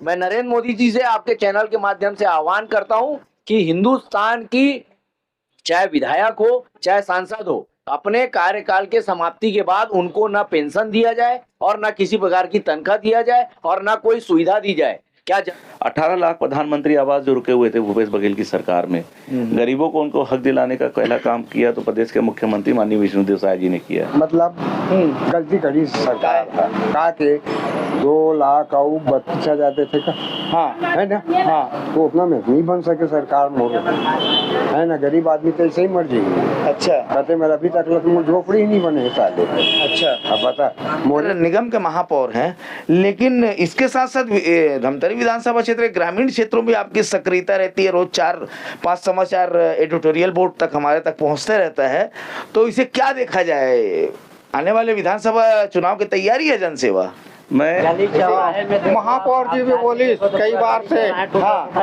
मैं नरेंद्र मोदी जी से आपके चैनल के माध्यम से आह्वान करता हूं कि हिंदुस्तान की चाहे विधायक हो चाहे सांसद हो, अपने कार्यकाल के समाप्ति के बाद उनको ना पेंशन दिया जाए और ना किसी प्रकार की तनख्वाह दिया जाए और ना कोई सुविधा दी जाए। क्या 18 लाख प्रधानमंत्री आवास जो रुके हुए थे भूपेश बघेल की सरकार में, गरीबों को उनको हक दिलाने का पहला काम किया तो प्रदेश के मुख्यमंत्री माननीय विष्णुदेव साय जी ने किया। मतलब गलती करी सरकार का के 2,32,000 देते का, हाँ है ना, हाँ तो उतना में नहीं बन सके सरकार मोड़ है ना, गरीब आदमी तो ऐसे ही मर जाएंगे। अच्छा, कहते मेरा अभी तक झोपड़ी ही नहीं बने साले। अच्छा, अब बता, मोरे निगम के महापौर हैं, लेकिन इसके साथ साथ धमतरी विधानसभा क्षेत्र ग्रामीण क्षेत्रों में आपकी सक्रियता रहती है, रोज 4-5 समाचार एडिटोरियल बोर्ड तक हमारे तक पहुंचते रहता है, तो इसे क्या देखा जाए? आने वाले विधानसभा चुनाव की तैयारी है जनसेवा? मैं महापौर जी भी बोली कई बार से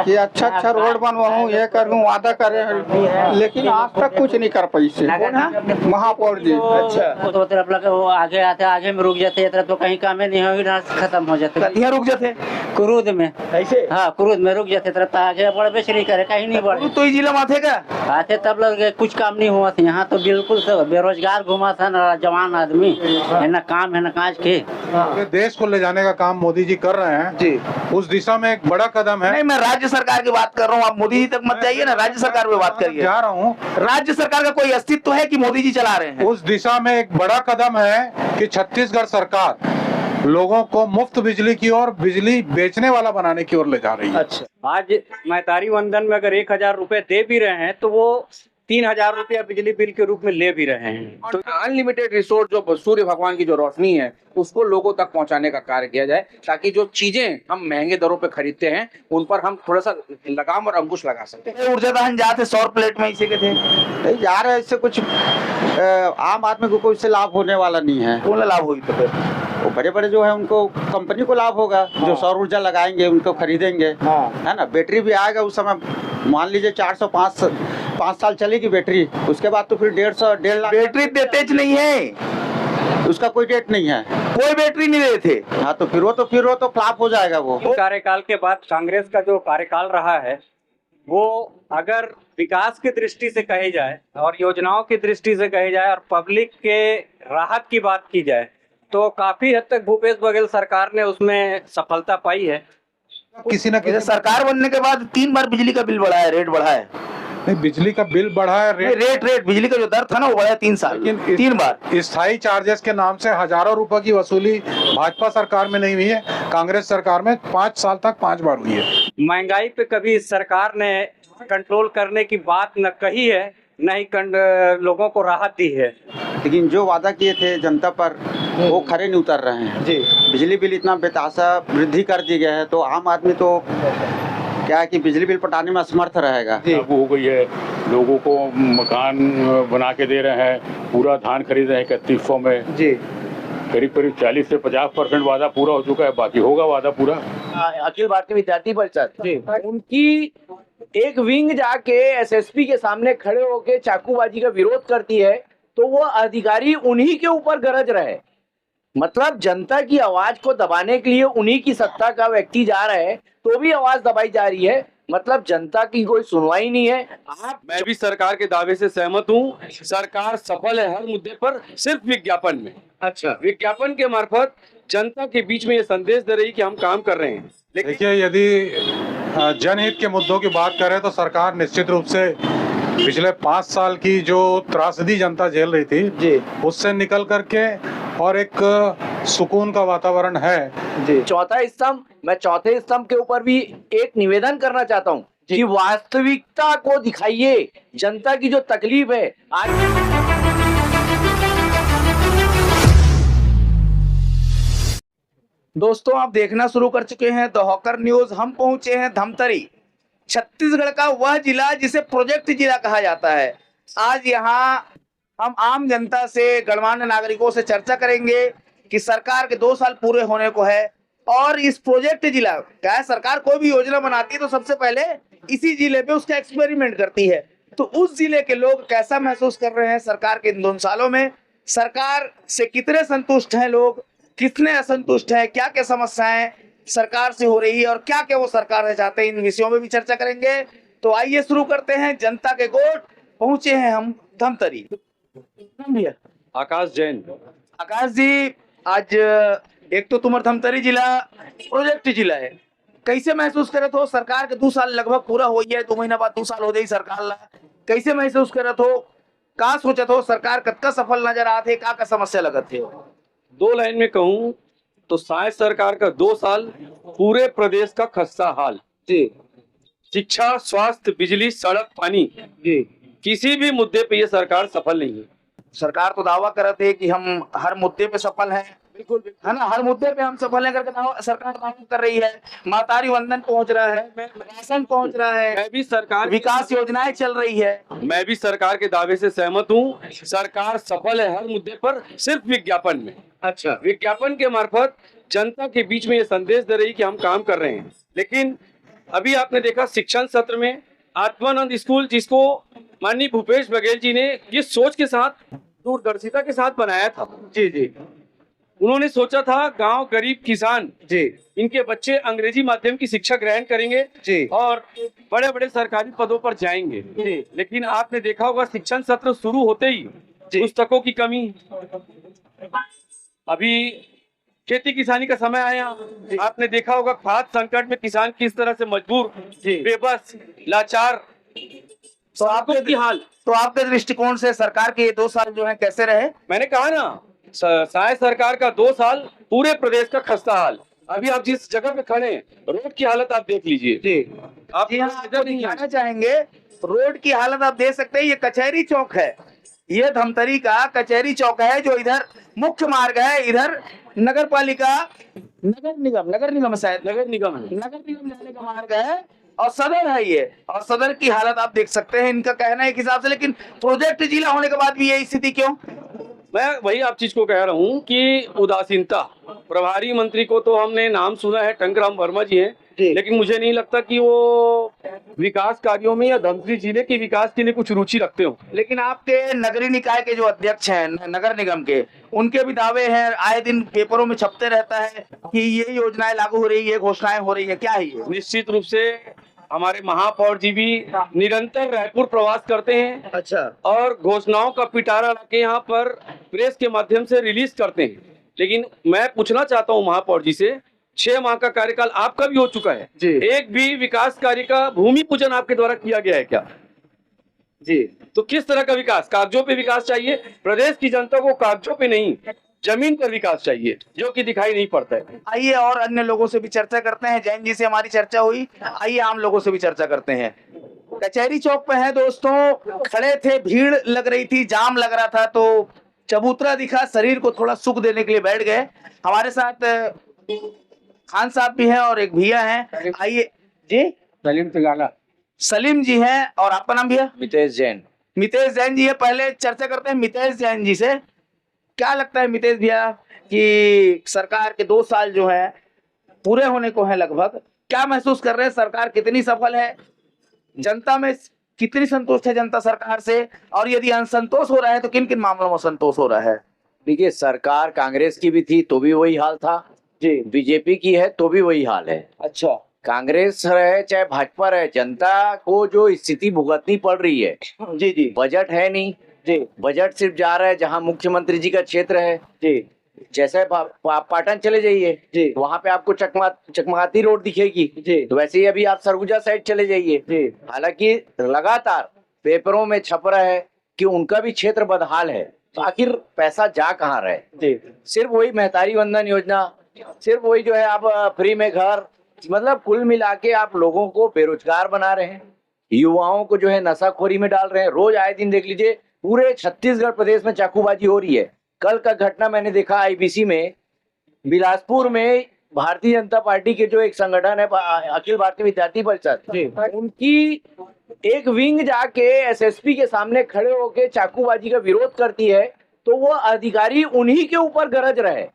कि अच्छा रोड बनवाऊं, ये करूं, वादा करे, लेकिन आज तक कुछ नहीं कर पाई से महापौर जी। अच्छा, तो मतलब वो आगे आते आगे में रुक जाते, तो कहीं काम नहीं होगी ना, खत्म हो जाते। यहाँ रुक जाते कुरूद में, ऐसे हाँ कुरूद में रुक जाते, तरफ आगे बढ़ बेच नहीं करे, कहीं नहीं बढ़े। तो जिला माथे का आते तब लग कुछ काम नहीं हुआ था यहाँ, तो बिल्कुल सब बेरोजगार घुमा था ना, जवान आदमी है ना, काम है ना काज के। देश को ले जाने का काम मोदी जी कर रहे हैं जी, उस दिशा में एक बड़ा कदम है। नहीं मैं राज्य सरकार की बात कर रहा हूँ, आप मोदी जी तक मत जाइए ना, राज्य सरकार पे बात करिए। जा रहा हूँ, राज्य सरकार का कोई अस्तित्व है कि मोदी जी चला रहे हैं? उस दिशा में एक बड़ा कदम है कि छत्तीसगढ़ सरकार लोगों को मुफ्त बिजली की और बिजली बेचने वाला बनाने की ओर ले जा रही है। अच्छा, आज मैतारी वंदन में अगर 1,000 रुपए दे भी रहे हैं तो वो 3,000 रुपया बिजली बिल के रूप में ले भी रहे हैं। तो अनलिमिटेड रिसोर्स जो सूर्य भगवान की जो रोशनी है उसको लोगों तक पहुंचाने का कार्य किया जाए, ताकि जो चीजें हम महंगे दरों पे खरीदते हैं उन पर हम थोड़ा सा लगाम और अंकुश लगा सकते हैं। ऊर्जा दहन जाते सौर प्लेट में इसे के थे, नहीं जा रहे, इससे कुछ आम आदमी को कोई से लाभ होने वाला नहीं है। कौन लाभ हुई तो फिर? वो बड़े बड़े जो है उनको कंपनी को लाभ होगा, जो सौर ऊर्जा लगाएंगे उनको खरीदेंगे, है ना। बैटरी भी आएगा उस समय, मान लीजिए 405 साल चलेगी बैटरी, उसके बाद तो फिर 1.5 लाख। बैटरी देते नहीं है, उसका कोई डेट नहीं है, कोई बैटरी नहीं देते। हाँ तो फिर वो तो फ्लॉप हो जाएगा वो। कार्यकाल के बाद कांग्रेस का जो कार्यकाल रहा है वो अगर विकास की दृष्टि से कही जाए और योजनाओं की दृष्टि से कही जाए और पब्लिक के राहत की बात की जाए तो काफी हद तक भूपेश बघेल सरकार ने उसमें सफलता पाई है। किसी न किसी सरकार बनने के बाद 3 बार बिजली का बिल बढ़ा है, रेट बढ़ा है। नहीं, बिजली का बिल बढ़ा है, रेट बिजली का जो दर था ना वो बढ़ा है 3 साल, 3 बार। स्थायी चार्जेस के नाम से हजारों रुपए की वसूली भाजपा सरकार में नहीं हुई है, कांग्रेस सरकार में 5 साल तक 5 बार हुई है। महंगाई पे कभी सरकार ने कंट्रोल करने की बात न कही है, न ही लोगों को राहत दी है। लेकिन जो वादा किए थे जनता पर वो खरे नहीं उतर रहे हैं जी। बिजली बिल इतना बेतहाशा वृद्धि कर दी गया है, तो आम आदमी तो क्या है कि बिजली बिल पटाने में असमर्थ रहेगा। लागू हो गई है, लोगों को मकान बना के दे रहे हैं, पूरा धान खरीद रहे हैं 3100 में जी, करीब 40 से 50% वादा पूरा हो चुका है, बाकी होगा वादा पूरा। अखिल भारतीय विद्यार्थी परिषद उनकी एक विंग जाके एसएसपी के सामने खड़े होके चाकूबाजी का विरोध करती है, तो वो अधिकारी उन्हीं के ऊपर गरज रहे। मतलब जनता की आवाज को दबाने के लिए उन्हीं की सत्ता का व्यक्ति जा रहा है तो भी आवाज दबाई जा रही है। मतलब जनता की कोई सुनवाई नहीं है। मैं भी सरकार के दावे से सहमत हूँ। सरकार सफल है हर मुद्दे पर, सिर्फ विज्ञापन में। अच्छा, विज्ञापन के मार्फत जनता के बीच में ये संदेश दे रही कि हम काम कर रहे हैं। देखिए, यदि जनहित के मुद्दों की बात करें तो सरकार निश्चित रूप से पिछले 5 साल की जो त्रासदी जनता झेल रही थी जी, उससे निकल करके और एक सुकून का वातावरण है जी। चौथा स्तंभ, मैं चौथे स्तंभ के ऊपर भी एक निवेदन करना चाहता हूँ कि वास्तविकता को दिखाइए, जनता की जो तकलीफ है आज। दोस्तों आप देखना शुरू कर चुके हैं द हॉकर न्यूज। हम पहुंचे हैं धमतरी, छत्तीसगढ़ का वह जिला जिसे प्रोजेक्ट जिला कहा जाता है। आज यहाँ हम आम जनता से, गणमान्य नागरिकों से चर्चा करेंगे कि सरकार के 2 साल पूरे होने को है और इस प्रोजेक्ट जिला क्या है, सरकार कोई भी योजना बनाती है तो सबसे पहले इसी जिले पे उसका एक्सपेरिमेंट करती है। तो उस जिले के लोग कैसा महसूस कर रहे हैं सरकार के इन 2 सालों में, सरकार से कितने संतुष्ट हैं लोग, कितने असंतुष्ट हैं, क्या क्या समस्याएं, सरकार से हो रही है और क्या क्या वो सरकार से चाहते हैं, इन विषयों में भी चर्चा करेंगे। तो आइए शुरू करते हैं। जनता के गोठ पहुंचे हैं हम धमतरी। भैया आकाश जैन। आकाश जी, आज एक तो तुम्हारा धमतरी जिला प्रोजेक्ट जिला है, कैसे महसूस करत हो? सरकार के 2 साल लगभग पूरा हो गया है, 2 महीना बाद 2 साल हो गई सरकार ला, कैसे महसूस करत हो? का सोचत हो? सरकार कतका सफल नजर आते, का समस्या लगत है? 2 लाइन में कहूँ तो साइंस सरकार का 2 साल पूरे प्रदेश का खस्ता हाल जी। शिक्षा, स्वास्थ्य, बिजली, सड़क, पानी जी। किसी भी मुद्दे पे ये सरकार सफल नहीं है। सरकार तो दावा करत है कि हम हर मुद्दे पे सफल हैं, बिल्कुल है ना, हर मुद्दे पे हम सफल हैं करके सरकार दावा कर रही है। मातारी वंदन पहुंच रहा है, राशन पहुंच रहा है, मैं भी सरकार विकास योजनाएं चल रही है। मैं भी सरकार के दावे से सहमत हूँ। सरकार सफल है हर मुद्दे पर, सिर्फ विज्ञापन में। अच्छा, विज्ञापन के मार्फत जनता के बीच में ये संदेश दे रही कि हम काम कर रहे हैं। लेकिन अभी आपने देखा शिक्षण सत्र में आत्मानंद स्कूल, जिसको माननीय भूपेश बघेल जी ने ये सोच के साथ, दूरदर्शिता के साथ बनाया था। जी जी। उन्होंने सोचा था गांव, गरीब, किसान जी, इनके बच्चे अंग्रेजी माध्यम की शिक्षा ग्रहण करेंगे जी, और बड़े बड़े सरकारी पदों पर जाएंगे। जी। लेकिन आपने देखा होगा शिक्षण सत्र शुरू होते ही पुस्तकों की कमी, अभी खेती किसानी का समय आया, आपने देखा होगा खाद संकट में किसान किस तरह से मजबूर, बेबस, लाचार, तो आपके दृष्टिकोण से सरकार के ये 2 साल जो है कैसे रहे? मैंने कहा ना, साय सरकार का 2 साल पूरे प्रदेश का खस्ता हाल। अभी आप जिस जगह पे खड़े हैं, रोड की हालत आप देख लीजिए। जी, आप जी हाँ, आपको दिखाना चाहेंगे रोड की हालत आप देख सकते हैं। ये कचहरी चौक है, ये धमतरी का कचहरी चौक है, जो इधर मुख्य मार्ग है, इधर नगर पालिका, नगर निगम शायद नगर निगम जाने का मार्ग है और सदर है ये, और सदर की हालत आप देख सकते हैं। इनका कहना है एक हिसाब से, लेकिन प्रोजेक्ट जिला होने के बाद भी यही स्थिति क्यों? मैं वही आप चीज को कह रहा हूँ कि उदासीनता। प्रभारी मंत्री को तो हमने नाम सुना है, टंकराम वर्मा जी हैं, लेकिन मुझे नहीं लगता कि वो विकास कार्यों में या धमतरी जिले के विकास के लिए कुछ रुचि रखते हो। लेकिन आपके नगरीय निकाय के जो अध्यक्ष हैं नगर निगम के, उनके भी दावे हैं, आए दिन पेपरों में छपते रहता है कि ये योजनाएं लागू हो रही है, घोषणाएं हो रही है, क्या है ये? निश्चित रूप से हमारे महापौर जी भी निरंतर रायपुर प्रवास करते हैं। अच्छा। और घोषणाओं का पिटारा लाके यहाँ पर प्रेस के माध्यम से रिलीज करते हैं। लेकिन मैं पूछना चाहता हूँ महापौर जी से, 6 माह का कार्यकाल आपका भी हो चुका है जी। एक भी विकास कार्य का भूमि पूजन आपके द्वारा किया गया है क्या? जी। तो किस तरह का विकास? कागजों पे विकास चाहिए। प्रदेश की जनता को कागजों पे नहीं, जमीन पर विकास चाहिए, जो कि दिखाई नहीं पड़ता है। आइए और अन्य लोगों से भी चर्चा करते हैं। जैन जी से हमारी चर्चा हुई, आइए आम लोगों से भी चर्चा करते हैं। कचहरी चौक पे है दोस्तों, खड़े थे, भीड़ लग रही थी, जाम लग रहा था, तो चबूतरा दिखा, शरीर को थोड़ा सुख देने के लिए बैठ गए। हमारे साथ खान साहब भी हैं और एक भैया हैं। आइए जी। सलीम जी हैं, और आपका नाम भैया? मितेश जैन। मितेश जैन जी है। पहले चर्चा करते हैं मितेश जैन जी से। क्या लगता है मितेश भैया कि सरकार के 2 साल जो है पूरे होने को है लगभग, क्या महसूस कर रहे हैं? सरकार कितनी सफल है? जनता में कितनी संतुष्ट है जनता सरकार से? और यदि असंतोष हो रहा है तो किन किन मामलों में संतोष हो रहा है? देखिए, सरकार कांग्रेस की भी थी तो भी वही हाल था जी, बीजेपी की है तो भी वही हाल है। अच्छा। कांग्रेस रहे चाहे भाजपा रहे, जनता को जो स्थिति भुगतनी पड़ रही है। जी जी। बजट है नहीं जी। बजट सिर्फ जा रहा है जहां मुख्यमंत्री जी का क्षेत्र है जी। जैसे पाटन चले जाइए जी, वहां पे आपको चकमकाती रोड दिखेगी जी, तो वैसे ही अभी आप सरगुजा साइड चले जाइए जी। हालांकि लगातार पेपरों में छप रहा है कि उनका भी क्षेत्र बदहाल है, तो आखिर पैसा जा कहाँ रहे? जी। सिर्फ वही महतारी वंदन योजना, सिर्फ वही जो है आप फ्री में घर, मतलब कुल मिला के आप लोगों को बेरोजगार बना रहे हैं, युवाओं को जो है नशाखोरी में डाल रहे हैं। रोज आए दिन देख लीजिए पूरे छत्तीसगढ़ प्रदेश में चाकूबाजी हो रही है। कल का घटना मैंने देखा आईबीसी में, बिलासपुर में भारतीय जनता पार्टी के जो एक संगठन है अखिल भारतीय विद्यार्थी परिषद, उनकी एक विंग जाके एसएसपी के सामने खड़े होके चाकूबाजी का विरोध करती है, तो वो अधिकारी उन्हीं के ऊपर गरज रहे।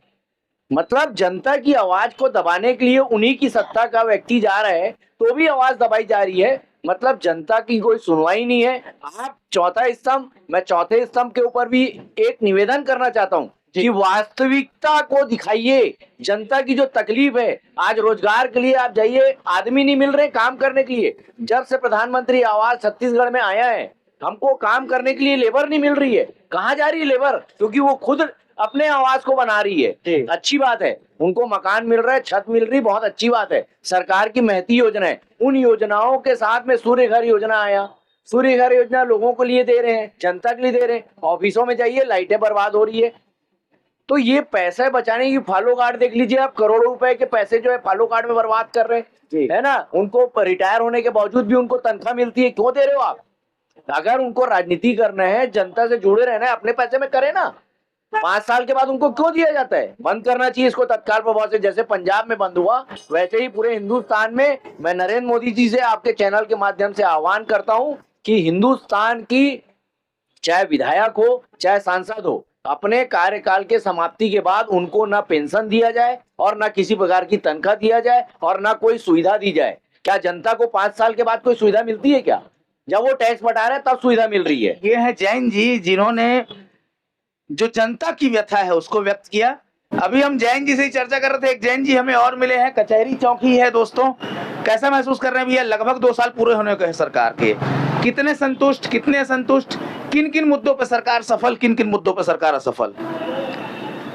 मतलब जनता की आवाज को दबाने के लिए उन्हीं की सत्ता का व्यक्ति जा रहा है तो भी आवाज दबाई जा रही है। मतलब जनता की कोई सुनवाई नहीं है। आप चौथा स्तंभ, मैं चौथे स्तंभ के ऊपर भी एक निवेदन करना चाहता हूँ कि वास्तविकता को दिखाइए, जनता की जो तकलीफ है। आज रोजगार के लिए आप जाइए, आदमी नहीं मिल रहे काम करने के लिए। जब से प्रधानमंत्री आवास छत्तीसगढ़ में आया है, हमको काम करने के लिए लेबर नहीं मिल रही है। कहाँ जा रही है लेबर? क्योंकि वो खुद अपने आवास को बना रही है। अच्छी बात है, उनको मकान मिल रहा है, छत मिल रही, बहुत अच्छी बात है। सरकार की महती योजना है, उन योजनाओं के साथ में सूर्य घर योजना आया। सूर्य घर योजना लोगों को लिए दे रहे हैं, जनता के लिए दे रहे हैं। ऑफिसों में जाइए, लाइटें बर्बाद हो रही है। तो ये पैसे बचाने की फालो कार्ड देख लीजिए आप, करोड़ों रुपए के पैसे जो है फालो कार्ड में बर्बाद कर रहे हैं, है ना। उनको रिटायर होने के बावजूद भी उनको तनख्वाह मिलती है, क्यों दे रहे हो आप? अगर उनको राजनीति करना है, जनता से जुड़े रहना है, अपने पैसे में करे ना। 5 साल के बाद उनको क्यों दिया जाता है? बंद करना चाहिए इसको तत्काल प्रभाव से। जैसे पंजाब में बंद हुआ, वैसे ही पूरे हिंदुस्तान में। मैं नरेंद्र मोदी जी से आपके चैनल के माध्यम से आह्वान करता हूं कि हिंदुस्तान की चाहे विधायक हो चाहे सांसद हो, अपने कार्यकाल के समाप्ति के बाद उनको ना पेंशन दिया जाए और ना किसी प्रकार की तनख्वाह दिया जाए और ना कोई सुविधा दी जाए। क्या जनता को 5 साल के बाद कोई सुविधा मिलती है क्या? जब वो टैक्स बटा रहे हैं तब सुविधा मिल रही है। ये है जैन जी, जिन्होंने जो जनता की व्यथा है उसको व्यक्त किया। अभी हम जैन जी से ही चर्चा कर रहे थे। एक जैन जी हमें और मिले हैं, कचहरी चौकी है दोस्तों। कैसा महसूस कर रहे हैं भैया? लगभग 2 साल पूरे होने को है सरकार के। कितने संतुष्ट, कितने असंतुष्ट? किन किन मुद्दों पर सरकार सफल, किन किन मुद्दों पर सरकार असफल?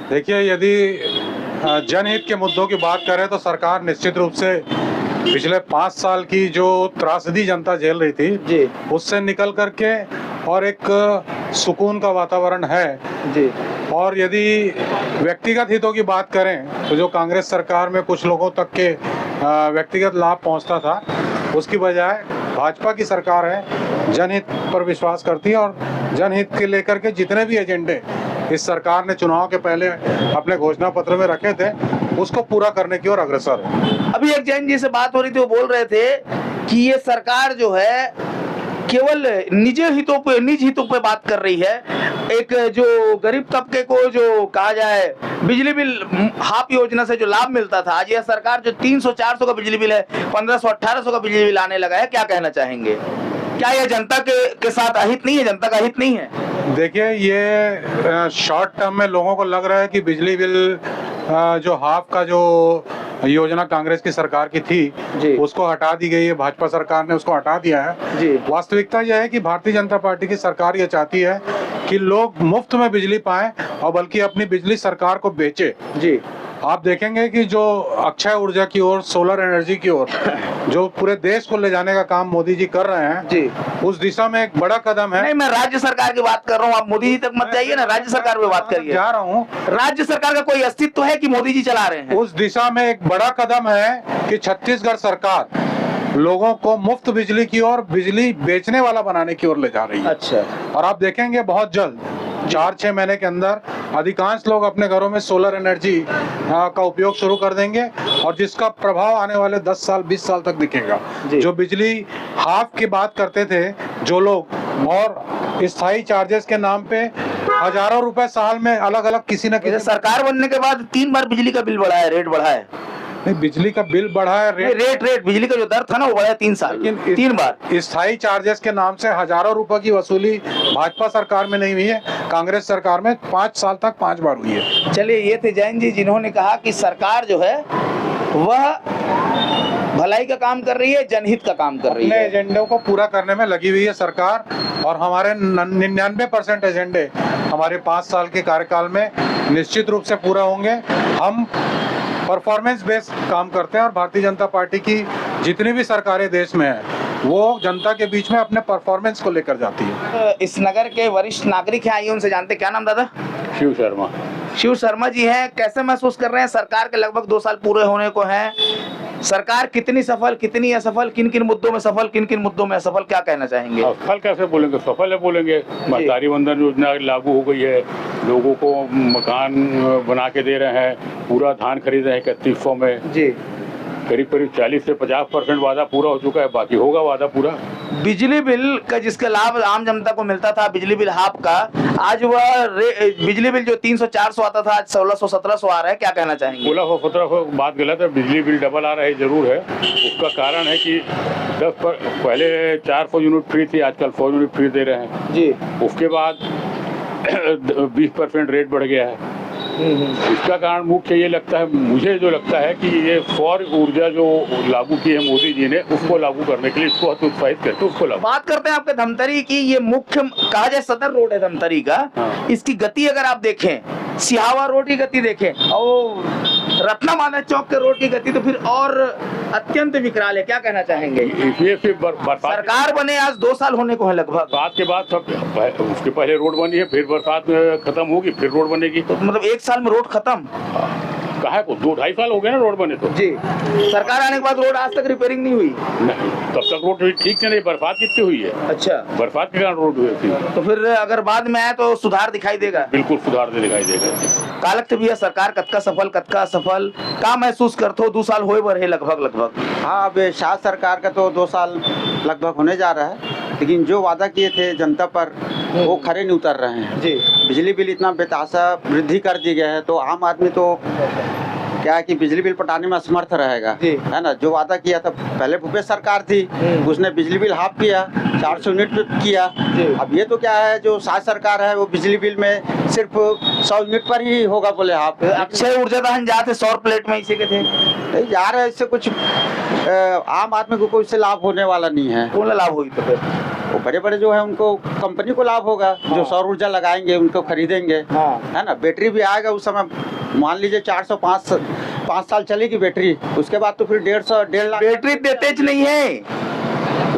देखिए, यदि जनहित के मुद्दों की बात करें तो सरकार निश्चित रूप से पिछले 5 साल की जो त्रासदी जनता झेल रही थी जी, उससे निकल करके और एक सुकून का वातावरण है जी। और यदि व्यक्तिगत हितों की बात करें तो जो कांग्रेस सरकार में कुछ लोगों तक के व्यक्तिगत लाभ पहुंचता था, उसकी बजाय भाजपा की सरकार है जनहित पर विश्वास करती है और जनहित के लेकर के जितने भी एजेंडे इस सरकार ने चुनाव के पहले अपने घोषणा पत्र में रखे थे उसको पूरा करने की ओर अग्रसर है। अभी एक जैन जी से बात हो रही थी, वो बोल रहे थे कि ये सरकार जो है केवल निज हितों पे बात कर रही है। एक जो गरीब तबके को जो कहा जाए बिजली बिल हाफ योजना से जो लाभ मिलता था, आज यह सरकार जो 300-400 का बिजली बिल है, 1500-1800 का बिजली बिल आने लगा है। क्या कहना चाहेंगे? क्या यह जनता के साथ अहित नहीं है, जनता का हित नहीं है? देखिए, ये शॉर्ट टर्म में लोगों को लग रहा है कि बिजली बिल जो हाफ का जो योजना कांग्रेस की सरकार की थी उसको हटा दी गई है, भाजपा सरकार ने उसको हटा दिया है जी। वास्तविकता यह है कि भारतीय जनता पार्टी की सरकार ये चाहती है कि लोग मुफ्त में बिजली पाएं और बल्कि अपनी बिजली सरकार को बेचे जी। आप देखेंगे कि जो अक्षय ऊर्जा की ओर, सोलर एनर्जी की ओर जो पूरे देश को ले जाने का काम मोदी जी कर रहे हैं जी, उस दिशा में एक बड़ा कदम है। नहीं, मैं राज्य सरकार की बात कर रहा हूँ, आप मोदी जी तक मत जाइए ना, राज्य सरकार पे बात करिए। जा रहा हूँ, राज्य सरकार का कोई अस्तित्व है कि मोदी जी चला रहे हैं? उस दिशा में एक बड़ा कदम है कि छत्तीसगढ़ सरकार लोगों को मुफ्त बिजली की ओर, बिजली बेचने वाला बनाने की ओर ले जा रही है। अच्छा। और आप देखेंगे बहुत जल्द 4-6 महीने के अंदर अधिकांश लोग अपने घरों में सोलर एनर्जी का उपयोग शुरू कर देंगे और जिसका प्रभाव आने वाले 10 साल 20 साल तक दिखेगा। जो बिजली हाफ की बात करते थे जो लोग, और स्थायी चार्जेस के नाम पे हजारों रुपए साल में अलग अलग किसी न किसी सरकार बनने के बाद 3 बार बिजली का बिल बढ़ा है, रेट बढ़ा है। नहीं, बिजली का बिल बढ़ा है, रेट बिजली का जो दर था ना वो बढ़ा है 3 साल, लेकिन 3 बार। स्थायी चार्जेस के नाम से हजारों रुपए की वसूली भाजपा सरकार में नहीं हुई है, कांग्रेस सरकार में 5 साल तक 5 बार हुई है। चलिए, ये थे जैन जी जिन्होंने कहा कि सरकार जो है वह भलाई का काम कर रही है, जनहित का काम कर रही है, एजेंडों को पूरा करने में लगी हुई है सरकार। और हमारे 99% एजेंडे हमारे 5 साल के कार्यकाल में निश्चित रूप से पूरा होंगे। हम परफॉर्मेंस बेस्ड काम करते हैं और भारतीय जनता पार्टी की जितनी भी सरकारें देश में है वो जनता के बीच में अपने परफॉर्मेंस को लेकर जाती है। इस नगर के वरिष्ठ नागरिक हैं, आइए उनसे जानते। क्या नाम दादा? शिव शर्मा। शिव शर्मा जी हैं, कैसे महसूस कर रहे हैं? सरकार के लगभग 2 साल पूरे होने को हैं, सरकार कितनी सफल, कितनी असफल, किन किन मुद्दों में सफल, किन किन मुद्दों में असफल, क्या कहना चाहेंगे? असफल कैसे बोलेंगे, सफल है बोलेंगे। महतारी वंदन योजना लागू हो गई है, लोगों को मकान बना के दे रहे हैं, पूरा धान खरीद रहे हैं 3100 में जी। करीब 40 से 50% वादा पूरा हो चुका है, बाकी होगा वादा पूरा। बिजली बिल का जिसका लाभ आम जनता को मिलता था, बिजली बिल हाफ का, आज वह बिजली बिल जो 300-400 आता था आज 1600-1700 आ रहा है। क्या कहना चाहेंगे? 1600-1700 बात गलत है, बिजली बिल डबल आ रहा है जरूर है। उसका कारण है कि पहले 400 यूनिट फ्री थी, आजकल 100 यूनिट फ्री दे रहे हैं जी। उसके बाद 20% रेट बढ़ गया है। इसका कारण मुख्य ये लगता है, मुझे जो लगता है कि ये सौर ऊर्जा जो लागू की है मोदी जी ने, उसको लागू करने के लिए इसको उत्साहित करते उसको लागू। बात करते हैं आपके धमतरी की। ये मुख्य कहा जाए सदर रोड है धमतरी का। हाँ। इसकी गति अगर आप देखें, सिहावा रोड की गति देखें और रत्ना माना चौक के रोड की गति तो फिर और अत्यंत विकराल है। क्या कहना चाहेंगे? इसलिए फिर बरसात सरकार बने आज 2 साल होने को है लगभग। बरसात के बाद सब, उसके पहले रोड बनी है, फिर बरसात खत्म होगी, फिर रोड बनेगी। तो मतलब 1 साल में रोड खत्म? कहा को 2-2.5 साल हो गए ना रोड बने तो। जी, सरकार आने के बाद रोड आज तक रिपेयरिंग नहीं हुई। नहीं, तब तक रोड ठीक से नहीं। बरसात कितनी हुई है? अच्छा, बरसात के कारण रोड हुई थी। तो फिर अगर बाद में आए तो सुधार दिखाई देगा? बिल्कुल सुधार दे दिखाई देगा। कालक भी सरकार कतका सफल कतका असफल का महसूस करते हो? 2 साल होए बर है लगभग। हाँ, अब शाह सरकार का तो 2 साल लगभग होने जा रहा है, लेकिन जो वादा किए थे जनता पर वो खरे नहीं उतर रहे हैं। जी, बिजली बिल इतना बेतासा वृद्धि कर दी गया है, तो आम आदमी तो क्या है कि बिजली बिल पटाने में असमर्थ रहेगा, है ना। जो वादा किया था पहले भूपेश सरकार थी, उसने बिजली बिल हाफ किया, 400 यूनिट पे किया। अब ये तो क्या है, जो शाह सरकार है वो बिजली बिल में सिर्फ 100 यूनिट पर ही होगा बोले हाफ। अक्षय ऊर्जा दहन जाते सौर प्लेट में इसी के थे नहीं जा रहे, इससे कुछ आम आदमी को कोई इससे लाभ होने वाला नहीं है। कौन लाभ हुई? तो फिर वो बड़े बड़े जो है उनको कंपनी को लाभ होगा, जो सौर ऊर्जा लगाएंगे उनको खरीदेंगे, है ना। बैटरी भी आएगा उस समय, मान लीजिए 405 साल चलेगी बैटरी, उसके बाद तो फिर 1.5 लाख। बैटरी देते नहीं है,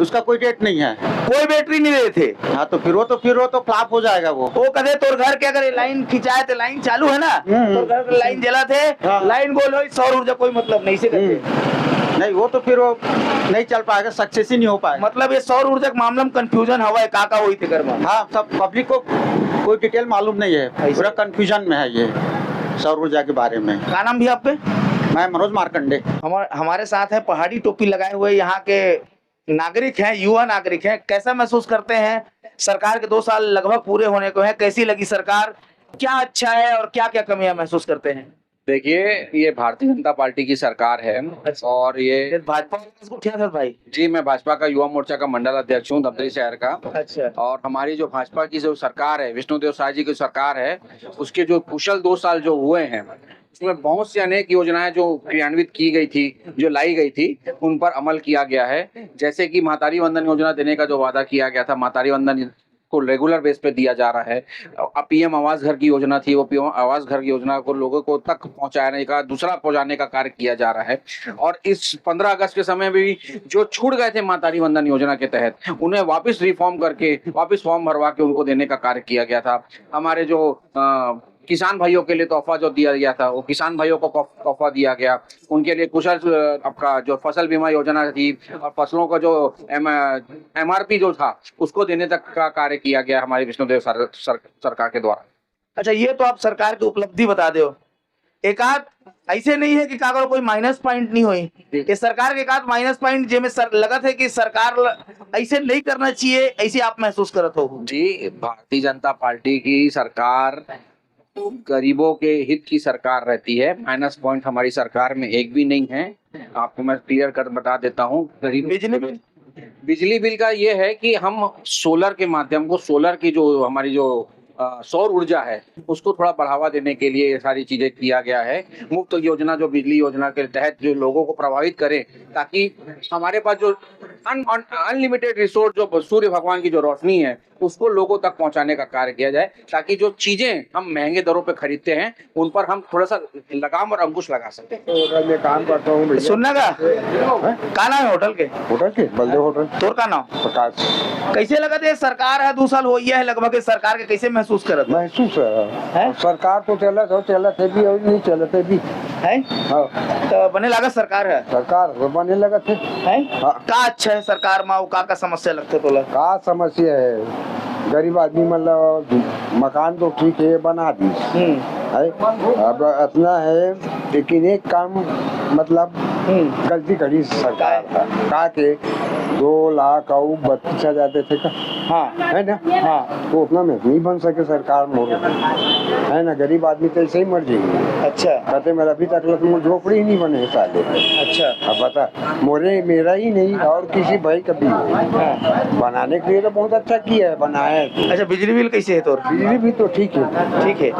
उसका कोई डेट नहीं है, कोई बैटरी नहीं देते। हाँ, तो फिर वो फ्लॉप हो जाएगा। वो कदे तोर घर के अगर लाइन खिंचाए तो लाइन चालू है ना, तो घर के लाइन जला थे, लाइन गोल हो, सौर ऊर्जा कोई मतलब नहीं से करते नहीं, वो तो फिर वो नहीं चल पाएगा, सक्सेस ही नहीं हो पाएगा। मतलब ये सौर ऊर्जा के मामले में कंफ्यूजन हवा है, काका हुई थी घर में। हाँ, सब पब्लिक को कोई डिटेल मालूम नहीं है, पूरा कंफ्यूजन में है ये सौर ऊर्जा के बारे में। क्या नाम भी आपके? मैं मनोज मार्कंडे। हमारे साथ है पहाड़ी टोपी लगाए हुए यहाँ के नागरिक हैं, युवा नागरिक हैं। कैसा महसूस करते हैं? सरकार के 2 साल लगभग पूरे होने को है, कैसी लगी सरकार? क्या अच्छा है और क्या क्या कमियां महसूस करते हैं? देखिए, ये भारतीय जनता पार्टी की सरकार है और ये भाजपा क्या भाई? जी, मैं भाजपा का युवा मोर्चा का मंडल अध्यक्ष हूँ धमतरी शहर का। अच्छा। और हमारी जो भाजपा की जो सरकार है, विष्णुदेव साय जी की सरकार है, उसके जो कुशल 2 साल जो हुए हैं, उसमें बहुत सी अनेक योजनाएं जो क्रियान्वित की गई थी, जो लाई गई थी, उन पर अमल किया गया है। जैसे कि मातारी वंदन योजना देने का जो वादा किया गया था, मातारी वंदन को रेगुलर बेस पे दिया जा रहा है। अब पीएम आवास घर की योजना थी, वो पीएम आवास घर की योजना को लोगों को तक पहुंचाने का, दूसरा पहुंचाने का कार्य किया जा रहा है। और इस 15 अगस्त के समय भी जो छूट गए थे मातारी वंदन योजना के तहत, उन्हें वापस रिफॉर्म करके, वापस फॉर्म भरवा के उनको देने का कार्य किया गया था। हमारे जो किसान भाइयों के लिए तोहफा जो दिया गया था, वो किसान भाइयों को तोहफा दिया गया। उनके लिए कुशल आपका जो फसल बीमा योजना थी और फसलों का जो MRP जो था, उसको देने तक का कार्य किया गया हमारे विष्णुदेव सरकार के द्वारा। अच्छा, ये तो आप सरकार की उपलब्धि बता दो। एक आध ऐसे नहीं है कि कागज कोई माइनस पॉइंट नहीं हुई, ये सरकार के एक आध माइनस पॉइंट जिसमें लगा था कि सरकार ऐसे नहीं करना चाहिए, ऐसे आप महसूस करते हो? जी, भारतीय जनता पार्टी की सरकार गरीबों के हित की सरकार रहती है। माइनस पॉइंट हमारी सरकार में एक भी नहीं है। आपको मैं क्लियर कर बता देता हूँ। बिजली बिल का ये है कि हम सोलर के माध्यम को, सोलर की जो हमारी जो सौर ऊर्जा है, उसको थोड़ा बढ़ावा देने के लिए ये सारी चीजें किया गया है। मुफ्त योजना जो बिजली योजना के तहत जो लोगों को प्रभावित करे, ताकि हमारे पास जो अनलिमिटेड रिसोर्स जो सूर्य भगवान की जो रोशनी है, उसको लोगों तक पहुंचाने का कार्य किया जाए, ताकि जो चीजें हम महंगे दरों पे खरीदते हैं, उन पर हम थोड़ा सा लगाम और अंकुश लगा सकते हैं। होटल में काम करता हूँ। सुनना का नाम है होटल के? बलदेव होटल। तोर का नाम? प्रकाश। कैसे लगा थे सरकार है 2 साल हो गया है लगभग, सरकार के कैसे महसूस करत? महसूस है सरकार तो चलत है भी और नहीं चलत है भी है। तो बने लगा सरकार है, सरकार बने लगा थे है। का अच्छा है सरकार में? का समस्या लगते तो का समस्या है? गरीब आदमी मतलब मकान तो ठीक है बना दी है, अब इतना है, लेकिन एक काम मतलब गलती करी सरकार का के 2,32,000 जाते थे का हाँ है ना। हाँ तो उतना में नहीं बन सके सरकार मोर है ना। गरीब आदमी तो ऐसे ही मर जाएंगे। अच्छा कहते मेरा अभी तक तो झोपड़ी ही नहीं बने है साले। अच्छा अब बता मोरे मेरा ही नहीं और किसी भाई का भी हो। बनाने के लिए तो बहुत अच्छा किया है, बनाया है। अच्छा बिजली बिल कैसे है तोर? बिजली भी तो ठीक है। ठीक है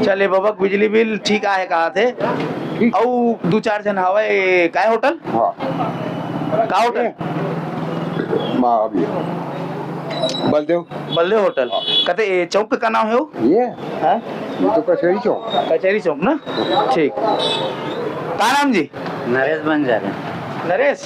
चले बबक बिजली बिल ठीक आहे कहा थे और 2-4 जन हवे काय होटल हाँ का होटल महावीर बलदेव बल्ले होटल कहते ये चौक का नाम है वो ये हाँ? ये तो कचहरी चौक। कचहरी चौक ना। ठीक का नाम जी? नरेश बंजारे। नरेश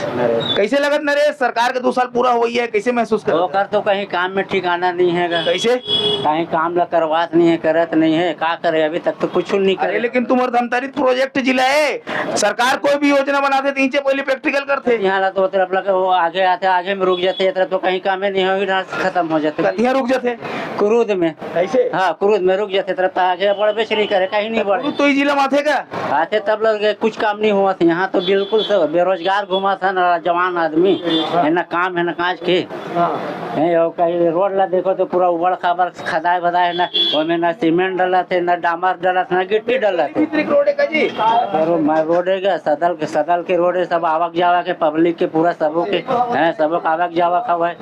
कैसे लगत नरेश सरकार के 2 साल पूरा हुई है, कैसे महसूस कर? होकर तो कहीं काम में ठिकाना नहीं है, कैसे कहीं काम ला करवात नहीं है, करत नहीं है, का करे अभी तक तो कुछ नहीं अरे करे। लेकिन तुम्हारा धमतरी प्रोजेक्ट जिला है, सरकार कोई भी योजना बनाते तीन से पहले प्रैक्टिकल करते यहाँ तो तरफ लगे वो आगे आते आगे में रुक जाते, तरफ तो कहीं काम नहीं होगी ना, खत्म हो जाते। कतिया रुक जाते क्रूद में कैसे? हाँ क्रूद में रुक जाते, तरफ आगे बढ़ बेच नहीं करे, कहीं नहीं बढ़े। तो जिला माथे का आते तब लगे कुछ काम नहीं हुआ था यहाँ तो बिल्कुल सब बेरोजगार घुमा था ना, जवान आदमी है ना, काम है ना काज के है। और कहीं रोड ला देखो तो पूरा उबड़ खाबड़ खदाए बदाए ना, उसमें ना सीमेंट डाला थे ना डामर डाला था ना गिट्टी डाला थे। रोड है का जी? रोड है सदल के रोड है, सब आवक जावक के पब्लिक के पूरा सबों के है, सबों का आवक जावक हुआ है।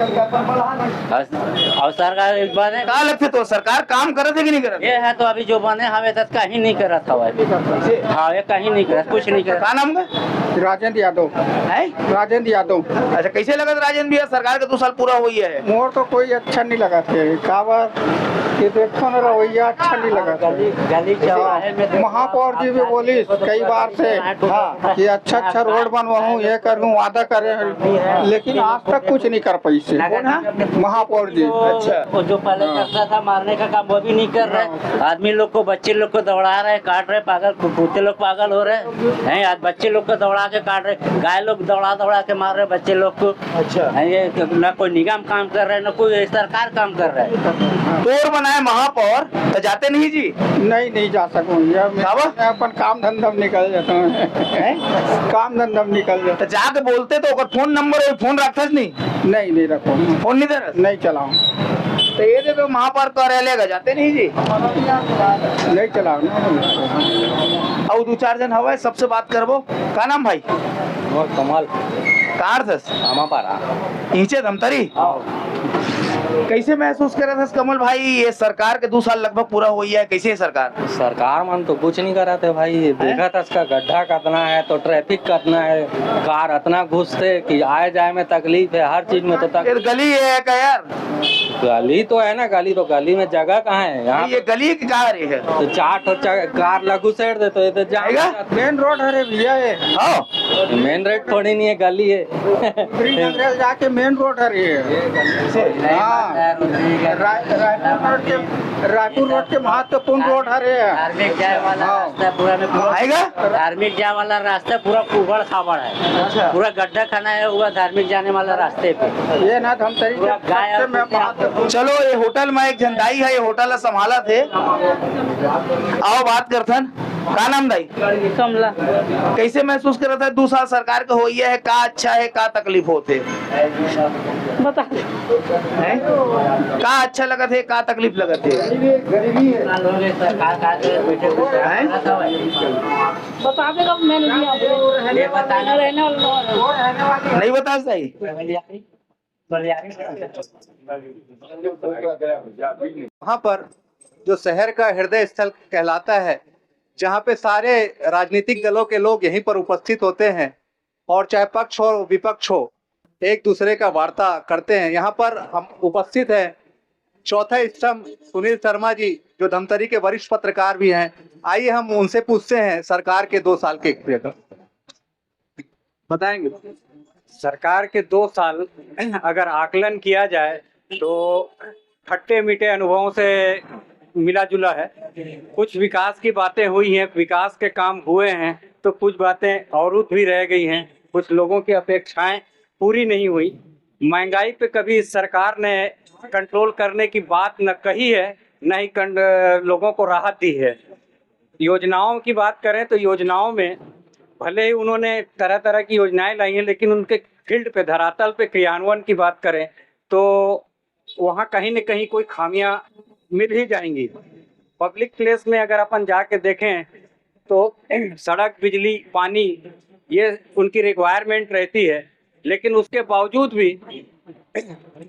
और सरकार एक बार है का लगते तो सरकार काम करे थे कि नहीं करे? ये है तो अभी जो बने हमें तक कहीं नहीं करा था। हाँ ये कहीं नहीं करा, कुछ नहीं करा। का नाम का? राजेंद्र यादव है राजेंद्र यादव। अच्छा कैसे लगा राजेंद्र भैया सरकार के 2 साल पूरा हुई है? मोर तो कोई अच्छा नहीं लगा थे काबर ये देखो ना रवैया अच्छा नहीं लगा था। गली चौराहे में महापौर जी भी बोली कई बार से हाँ कि अच्छा रोड बनवाऊं ये करूं वादा करे, लेकिन आज तक कुछ नहीं कर पाई से महापौर जी। अच्छा वो जो पहले करता था मारने का काम वो भी नहीं कर रहे, आदमी लोग को बच्चे लोग को दौड़ा रहे, काट रहे, पागल कुत्ते लोग पागल हो रहे हैं, आज बच्चे लोग को दौड़ा के काट रहे, गाय लोग दौड़ा के मार रहे बच्चे लोग को। अच्छा ये न कोई निगम काम कर रहा है न कोई सरकार काम कर रहा है। तोर बनाए महापौर तो जाते नहीं जी? नहीं जा सकूं, मैं अपन काम धंधा में निकल जाता हूँ। काम धंधा में निकल जाता तो जाके बोलते तो फोन नंबर फोन रखता नहीं रखो फोन नहीं दे रहा? नहीं चलाओ तो ये देखो महापौर कार्यालय का जाते नहीं जी? नहीं चलाओ और 2-4 जन हवा सबसे बात करबो। का नाम भाई? कमाल कार नीचे धमतरी कैसे महसूस कर रहा था कमल भाई? ये सरकार के 2 साल लगभग पूरा हुई है, कैसे है सरकार मन तो कुछ नहीं करा थे भाई। देखा था इसका गड्ढा कितना है तो ट्रैफिक कितना है, कार इतना घुसते कि आए जाए में तकलीफ है, हर चीज में तो तकलीफ। गली है क्या यार? गली तो है ना, गली तो गली में जगह कहाँ है यहाँ? ये गली कहाँ रही है? तो 4 कार लगू सेट दे तो ये तो जाएगा। मेन रोड है भैया ये। मेन रोड थोड़ी नहीं है, गली है। जाके मेन रोड है रायपुर रोड के महत्वपूर्ण रोड है। धार्मिक जाए वाला रास्ता पूरा में पूरा आएगा? धार्मिक जाने वाला रास्ता पूरा उबड़ खाबड़ है, पूरा गड्ढा खाना है हुआ धार्मिक जाने वाला रास्ते पे। ये ना धमतरी चलो ये होटल में एक झंडाई है, ये होटल संभाला थे। आओ बात करथन। का नाम दाई? कमला। कैसे महसूस कर रहा था 2 साल सरकार का हुई है? का अच्छा है का तकलीफ होते बता का अच्छा लगा थे का तकलीफ लगा थे? बता देगा मैंने नहीं बता सही। वहाँ पर जो शहर का हृदय स्थल कहलाता है, जहाँ पे सारे राजनीतिक दलों के लोग यहीं पर उपस्थित होते हैं और चाहे पक्ष हो विपक्ष हो एक दूसरे का वार्ता करते हैं। यहाँ पर हम उपस्थित हैं चौथा स्तंभ सुनील शर्मा जी, जो धमतरी के वरिष्ठ पत्रकार भी हैं। आइए हम उनसे पूछते हैं सरकार के 2 साल के बताएंगे। सरकार के 2 साल अगर आकलन किया जाए तो खट्टे मीठे अनुभवों से मिला जुला है। कुछ विकास की बातें हुई हैं, विकास के काम हुए हैं, तो कुछ बातें अवरुद्ध भी रह गई हैं, कुछ लोगों की अपेक्षाएं पूरी नहीं हुई। महंगाई पे कभी सरकार ने कंट्रोल करने की बात न कही है, न ही लोगों को राहत दी है। योजनाओं की बात करें तो योजनाओं में भले ही उन्होंने तरह तरह की योजनाएं लाई हैं, लेकिन उनके फील्ड पे, धरातल पे क्रियान्वयन की बात करें तो वहाँ कहीं न कहीं कोई खामियां मिल ही जाएंगी। पब्लिक प्लेस में अगर अपन जाके देखें तो सड़क, बिजली, पानी ये उनकी रिक्वायरमेंट रहती है, लेकिन उसके बावजूद भी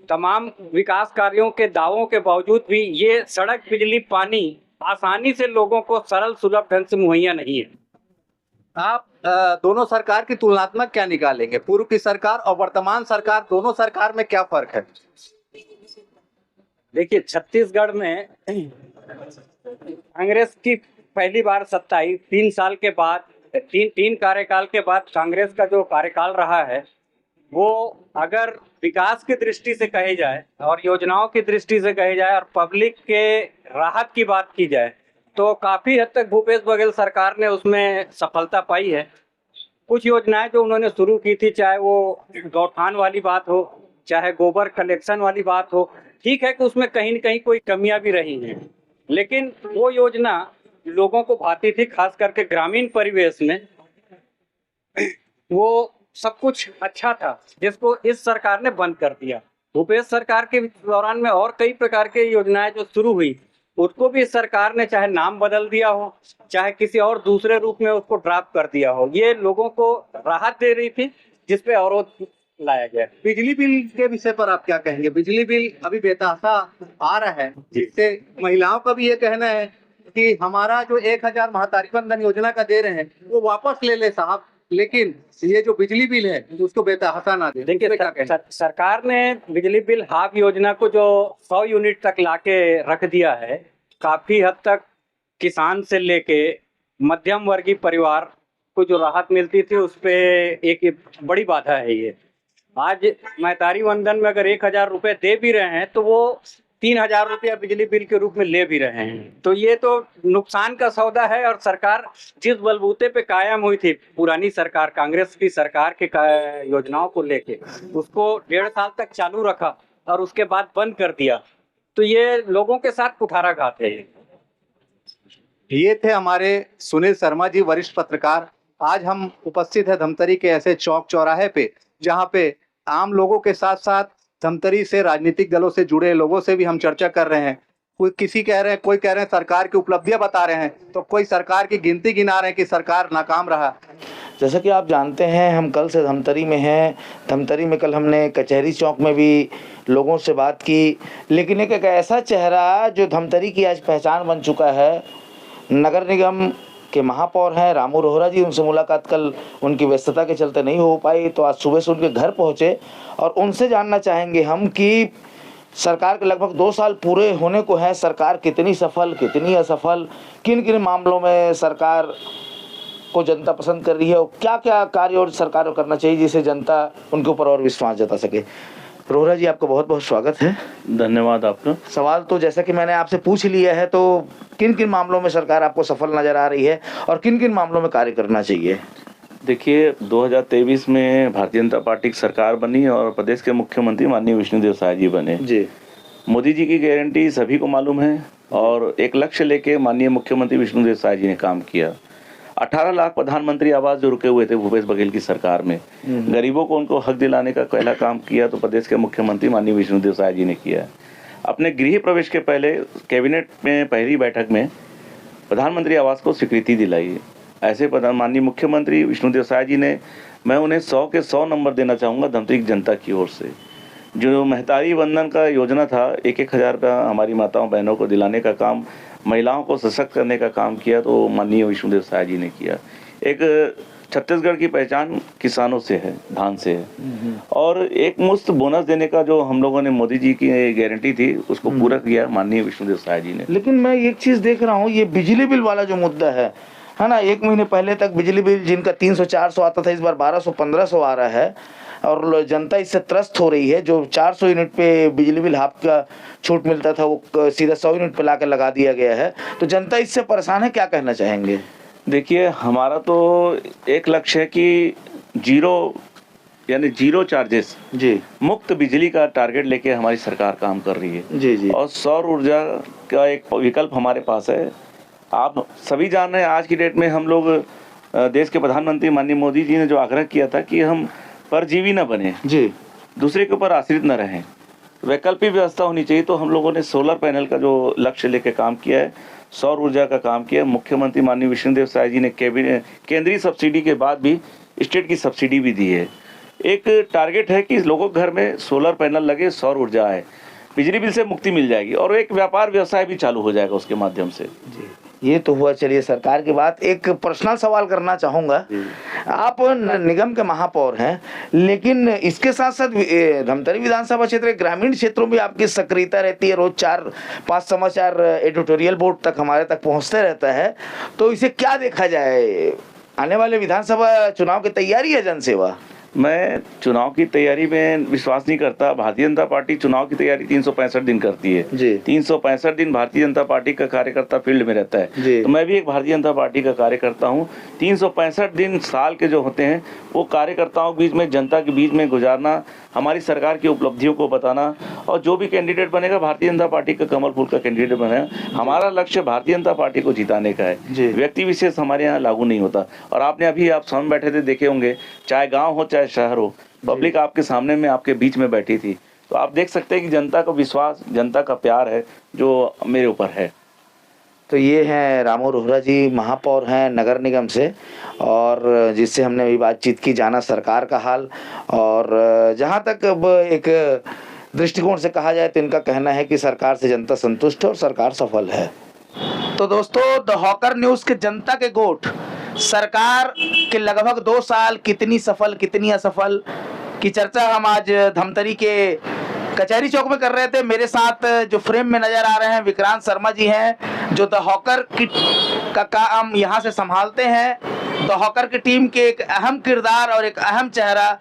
तमाम विकास कार्यों के दावों के बावजूद भी ये सड़क, बिजली, पानी आसानी से लोगों को सरल सुलभ ढंग से मुहैया नहीं है। आप दोनों सरकार की तुलनात्मक क्या निकालेंगे, पूर्व की सरकार और वर्तमान सरकार, दोनों सरकार में क्या फर्क है? देखिए, छत्तीसगढ़ में कांग्रेस की पहली बार सत्ता आई, 3 साल के बाद, तीन कार्यकाल के बाद कांग्रेस का जो कार्यकाल रहा है वो अगर विकास की दृष्टि से कही जाए और योजनाओं की दृष्टि से कही जाए और पब्लिक के राहत की बात की जाए तो काफी हद तक भूपेश बघेल सरकार ने उसमें सफलता पाई है। कुछ योजनाएं जो उन्होंने शुरू की थी, चाहे वो गौठान वाली बात हो, चाहे गोबर कलेक्शन वाली बात हो, ठीक है कि उसमें कहीं न कहीं कोई कमियां भी रही हैं, लेकिन वो योजना लोगों को भाती थी, खास करके ग्रामीण परिवेश में वो सब कुछ अच्छा था, जिसको इस सरकार ने बंद कर दिया। भूपेश सरकार के दौरान में और कई प्रकार की योजनाएं जो शुरू हुई, उसको भी इस सरकार ने चाहे नाम बदल दिया हो, चाहे किसी और दूसरे रूप में उसको ड्रॉप कर दिया हो। ये लोगों को राहत दे रही थी, जिसपे अवरोध लाया गया। बिजली बिल के विषय पर आप क्या कहेंगे? बिजली बिल अभी बेतहाशा आ रहा है, जिससे महिलाओं का भी ये कहना है कि हमारा जो 1000 महतारी वंदन योजना का दे रहे हैं वो वापस ले ले साहब, लेकिन ये जो बिजली बिल है उसको बेतहाशा ना दे। देखिए, सरकार ने बिजली बिल हाफ योजना को जो 100 यूनिट तक लाके रख दिया है, काफी हद तक किसान से लेके मध्यम वर्गीय परिवार को जो राहत मिलती थी उस पे एक बड़ी बाधा है। ये आज महतारी वंदन में अगर 1000 रुपए दे भी रहे हैं तो वो 3000 रुपया बिजली बिल के रूप में ले भी रहे हैं, तो ये तो नुकसान का सौदा है। और सरकार जिस बलबूते पे कायम हुई थी, पुरानी सरकार, कांग्रेस की सरकार के योजनाओं को लेके, उसको 1.5 साल तक चालू रखा और उसके बाद बंद कर दिया, तो ये लोगों के साथ कुठाराघात है। ये थे हमारे सुनील शर्मा जी, वरिष्ठ पत्रकार। आज हम उपस्थित है धमतरी के ऐसे चौक चौराहे पे जहाँ पे आम लोगों के साथ साथ धमतरी से राजनीतिक दलों से जुड़े लोगों से भी हम चर्चा कर रहे हैं। कोई कोई कह रहे हैं सरकार की उपलब्धियां बता रहे हैं, तो कोई सरकार की गिनती गिना रहे हैं कि सरकार नाकाम रहा। जैसा कि आप जानते हैं, हम कल से धमतरी में हैं। धमतरी में कल हमने कचहरी चौक में भी लोगों से बात की, लेकिन एक ऐसा चेहरा जो धमतरी की आज पहचान बन चुका है, नगर निगम के महापौर हैं रामू रोहरा जी, उनसे मुलाकात कल उनकी व्यस्तता के चलते नहीं हो पाई, तो आज सुबह से उनके घर पहुंचे और उनसे जानना चाहेंगे हम कि सरकार के लगभग 2 साल पूरे होने को है, सरकार कितनी सफल, कितनी असफल, किन किन मामलों में सरकार को जनता पसंद कर रही है और क्या क्या कार्य और सरकार को करना चाहिए जिससे जनता उनके ऊपर और विश्वास जता सके। रोहरा जी, आपका बहुत बहुत स्वागत है। धन्यवाद आपका। सवाल तो जैसा कि मैंने आपसे पूछ लिया है, तो किन किन मामलों में सरकार आपको सफल नजर आ रही है और किन किन मामलों में कार्य करना चाहिए? देखिए, 2023 में भारतीय जनता पार्टी की सरकार बनी और प्रदेश के मुख्यमंत्री माननीय विष्णुदेव साय जी बने जी। मोदी जी की गारंटी सभी को मालूम है और एक लक्ष्य लेके माननीय मुख्यमंत्री विष्णुदेव साय जी ने काम किया। 18 लाख प्रधानमंत्री आवास जो रुके हुए थे भूपेश बघेल की सरकार में, गरीबों को उनको हक दिलाने का पहला काम किया तो प्रदेश के मुख्यमंत्री माननीय विष्णुदेव साय जी ने किया। अपने गृह प्रवेश के पहले कैबिनेट में पहली बैठक में प्रधानमंत्री आवास को स्वीकृति दिलाई। ऐसे माननीय मुख्यमंत्री विष्णुदेव साय जी ने, मैं उन्हें 100 के 100 नंबर देना चाहूँगा धमतरी की जनता की ओर से। जो महतारी वंदन का योजना था, 1,000 रुपया हमारी माताओं बहनों को दिलाने का काम, महिलाओं को सशक्त करने का काम किया तो माननीय विष्णुदेव साय जी ने किया। एक छत्तीसगढ़ की पहचान किसानों से है, धान से है, और एक मुफ्त बोनस देने का जो हम लोगों ने मोदी जी की गारंटी थी उसको पूरा किया माननीय विष्णुदेव साय जी ने। लेकिन मैं एक चीज देख रहा हूँ, ये बिजली बिल वाला जो मुद्दा है ना, 1 महीने पहले तक बिजली बिल जिनका 300-400 आता था, इस बार 1200-1500 आ रहा है और जनता इससे त्रस्त हो रही है। जो 400 यूनिट पे बिजली बिल हाफ का छूट मिलता था वो सीधा 100 यूनिट पे लाकर लगा दिया गया है, तो जनता इससे परेशान है। क्या कहना चाहेंगे? देखिए, हमारा तो एक लक्ष्य है कि जीरो चार्जेस जी, मुफ्त बिजली का टारगेट लेके हमारी सरकार काम कर रही है जी जी। और सौर ऊर्जा का एक विकल्प हमारे पास है। आप सभी जान रहे हैं आज की डेट में हम लोग देश के प्रधानमंत्री माननीय मोदी जी ने जो आग्रह किया था कि हम परजीवी न बने जी, दूसरे के ऊपर आश्रित न रहें, वैकल्पिक व्यवस्था होनी चाहिए। तो हम लोगों ने सोलर पैनल का जो लक्ष्य लेके काम किया है, सौर ऊर्जा का काम किया। मुख्यमंत्री माननीय विष्णुदेव साय जी ने केंद्रीय सब्सिडी के बाद भी स्टेट की सब्सिडी भी दी है। एक टारगेट है कि लोगों के घर में सोलर पैनल लगे, सौर ऊर्जा आए, बिजली बिल से मुक्ति मिल जाएगी और एक व्यापार व्यवसाय भी चालू हो जाएगा उसके माध्यम से। ये तो हुआ चलिए सरकार की बात। एक पर्सनल सवाल करना चाहूंगा, आप निगम के महापौर हैं, लेकिन इसके साथ साथ धमतरी विधानसभा क्षेत्र ग्रामीण क्षेत्रों में आपकी सक्रियता रहती है, रोज 4-5 समाचार एडिटोरियल बोर्ड तक हमारे तक पहुंचते रहता है, तो इसे क्या देखा जाए? आने वाले विधानसभा चुनाव की तैयारी है जनसेवा? मैं चुनाव की तैयारी में विश्वास नहीं करता। भारतीय जनता पार्टी चुनाव की तैयारी 365 दिन करती है जी। 365 दिन भारतीय जनता पार्टी का कार्यकर्ता फील्ड में रहता है, तो मैं भी एक भारतीय जनता पार्टी का कार्यकर्ता हूं। 365 दिन साल के जो होते हैं वो कार्यकर्ताओं के बीच में, जनता के बीच में गुजारना, हमारी सरकार की उपलब्धियों को बताना, और जो भी कैंडिडेट बनेगा भारतीय जनता पार्टी का कमल फूल का कैंडिडेट बनेगा। हमारा लक्ष्य भारतीय जनता पार्टी को जिताने का है, व्यक्ति विशेष हमारे यहाँ लागू नहीं होता। और आपने अभी आप सामने बैठे थे, देखे होंगे, चाहे गाँव हो चाहे शहर हो, पब्लिक आपके सामने में आपके बीच में बैठी थी, तो आप देख सकते हैं कि जनता का विश्वास, जनता का प्यार है जो मेरे ऊपर है। तो ये हैं रामू रोहरा जी, महापौर हैं नगर निगम से, और जिससे हमने अभी बातचीत की, जाना सरकार का हाल। और जहाँ तक अब एक दृष्टिकोण से कहा जाए तो इनका कहना है कि सरकार से जनता संतुष्ट है और सरकार सफल है। तो दोस्तों, द हॉकर न्यूज के जनता के गोठ, सरकार के लगभग 2 साल कितनी सफल कितनी असफल की चर्चा हम आज धमतरी के कचहरी चौक में कर रहे थे। मेरे साथ जो फ्रेम में नजर आ रहे हैं विक्रांत शर्मा जी हैं, जो द हॉकर का काम यहाँ से संभालते हैं। द हॉकर की टीम के एक अहम किरदार और एक अहम चेहरा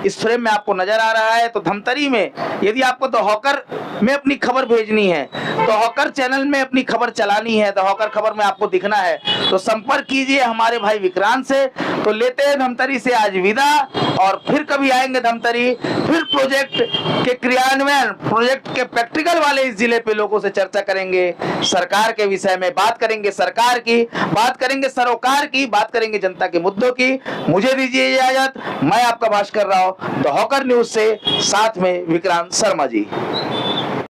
इस फ्रेम में आपको नजर आ रहा है। तो धमतरी में यदि आपको द हॉकर में अपनी खबर भेजनी है, द हॉकर चैनल में अपनी खबर चलानी है, द हॉकर खबर में आपको दिखना है, तो संपर्क कीजिए हमारे भाई विक्रांत से। तो लेते हैं धमतरी से आज विदा, और फिर कभी आएंगे धमतरी, फिर प्रोजेक्ट के क्रियान्वयन, प्रोजेक्ट के प्रैक्टिकल वाले इस जिले पे लोगों से चर्चा करेंगे, सरकार के विषय में बात करेंगे, सरकार की बात करेंगे, सरोकार की बात करेंगे, जनता के मुद्दों की। मुझे दीजिए इजाजत, मैं आपका Bhaskar Rao, the hawker news से, साथ में विक्रांत शर्मा जी।